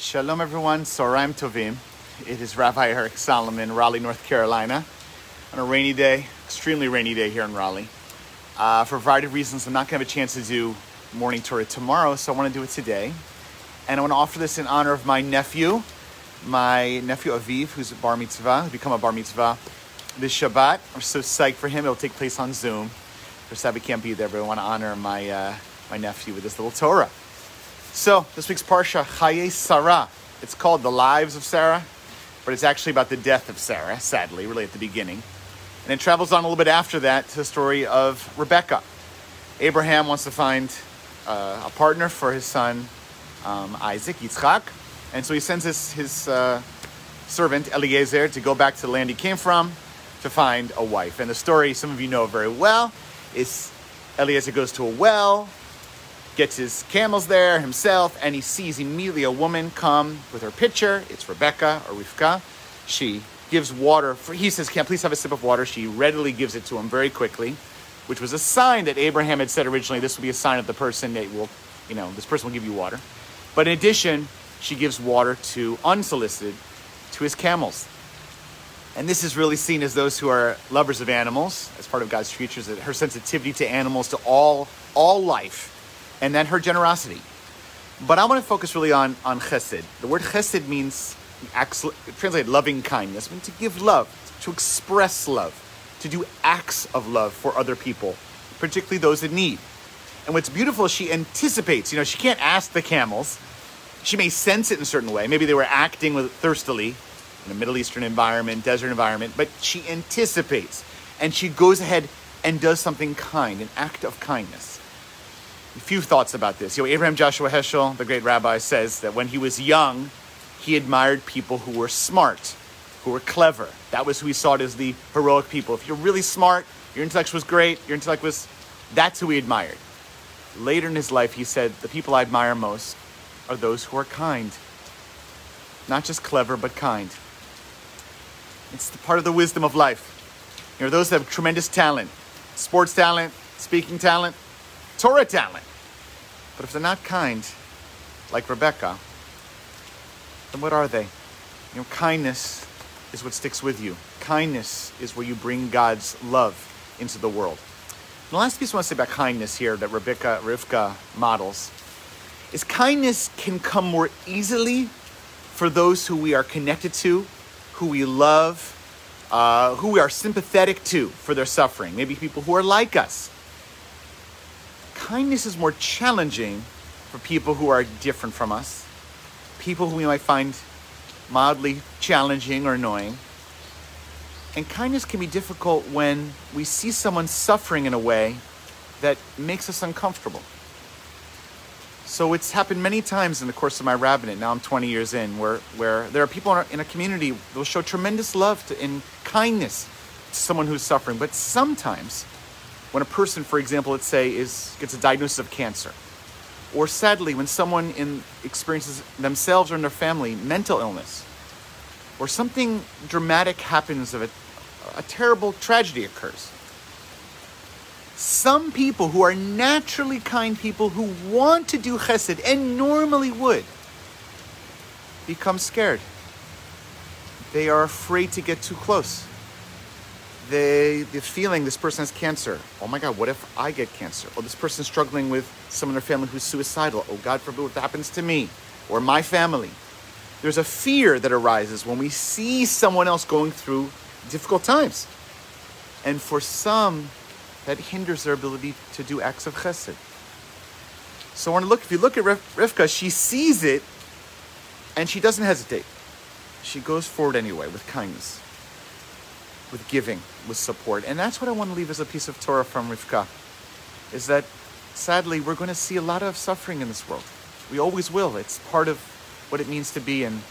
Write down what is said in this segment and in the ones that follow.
Shalom everyone, Soraim Tovim. It is Rabbi Eric Solomon, Raleigh, North Carolina. On a rainy day, extremely rainy day here in Raleigh. For a variety of reasons, I'm not going to have a chance to do morning Torah tomorrow, so I want to do it today. And I want to offer this in honor of my nephew Aviv, who's a bar mitzvah, who's become a bar mitzvah this Shabbat. I'm so psyched for him. It'll take place on Zoom. For Sabbath can't be there, but I want to honor my nephew with this little Torah. So, this week's Parsha, Chaye Sarah. It's called The Lives of Sarah, but it's actually about the death of Sarah, sadly, really at the beginning. And it travels on a little bit after that to the story of Rebekkah. Abraham wants to find a partner for his son Isaac, Yitzchak, and so he sends his servant Eliezer to go back to the land he came from to find a wife. And the story, some of you know very well, is Eliezer goes to a well, gets his camels there himself, and he sees immediately a woman come with her pitcher. It's Rebekkah or Rivka. She gives water. He says, "Can I please have a sip of water?" She readily gives it to him very quickly, which was a sign that Abraham had said originally, this will be a sign of the person that will, this person will give you water. But in addition, she gives water unsolicited to his camels. And this is really seen as those who are lovers of animals, as part of God's creatures, that her sensitivity to animals, to all life, and then her generosity. But I want to focus really on chesed. The word chesed means, translated loving kindness, means to give love, to express love, to do acts of love for other people, particularly those in need. And what's beautiful, she anticipates. She can't ask the camels. She may sense it in a certain way. Maybe they were acting thirstily in a Middle Eastern environment, desert environment, but she anticipates. And she goes ahead and does something kind, an act of kindness. A few thoughts about this. Abraham Joshua Heschel, the great rabbi, says that when he was young, he admired people who were smart, who were clever. That was who he saw as the heroic people. If you're really smart, your intellect was great, that's who he admired. Later in his life, he said, the people I admire most are those who are kind. Not just clever, but kind. It's the part of the wisdom of life. There are those that have tremendous talent, sports talent, speaking talent, Torah talent. But if they're not kind, like Rebekkah, then what are they? Kindness is what sticks with you. Kindness is where you bring God's love into the world. And the last piece I want to say about kindness here that Rivka models is kindness can come more easily for those who we are connected to, who we love, who we are sympathetic to for their suffering. Maybe people who are like us. Kindness is more challenging for people who are different from us, people who we might find mildly challenging or annoying. And kindness can be difficult when we see someone suffering in a way that makes us uncomfortable. So it's happened many times in the course of my rabbinate, now I'm 20 years in, where there are people in a community that will show tremendous love and kindness to someone who's suffering. But sometimes, when a person, for example, let's say, gets a diagnosis of cancer, or sadly, when someone experiences themselves or in their family mental illness, or something dramatic happens, a terrible tragedy occurs, some people who are naturally kind people who want to do chesed and normally would become scared. They are afraid to get too close. The feeling this person has cancer. Oh my God, what if I get cancer? Or this person is struggling with someone in their family who's suicidal. Oh, God forbid what happens to me or my family. There's a fear that arises when we see someone else going through difficult times. And for some, that hinders their ability to do acts of chesed. So if you look at Rivka, she sees it and she doesn't hesitate. She goes forward anyway with kindness, with giving, with support. And that's what I want to leave as a piece of Torah from Rivka, is that sadly we're going to see a lot of suffering in this world. We always will. It's part of what it means to be in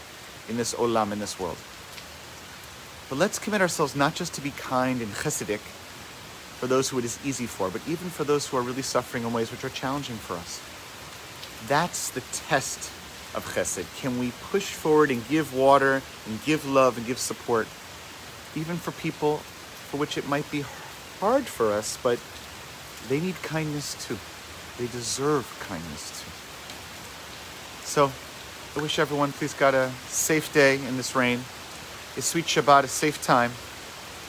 this olam, in this world. But let's commit ourselves not just to be kind and chesedic for those who it is easy for, but even for those who are really suffering in ways which are challenging for us. That's the test of chesed. Can we push forward and give water and give love and give support, even for people for which it might be hard for us, but they need kindness too. They deserve kindness too. So I wish everyone, please God, a safe day in this rain, a sweet Shabbat, a safe time.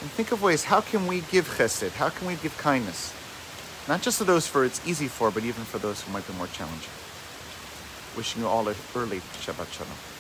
And think of ways, how can we give chesed? How can we give kindness? Not just to those for it's easy for, but even for those who might be more challenging. Wishing you all a early Shabbat Shalom.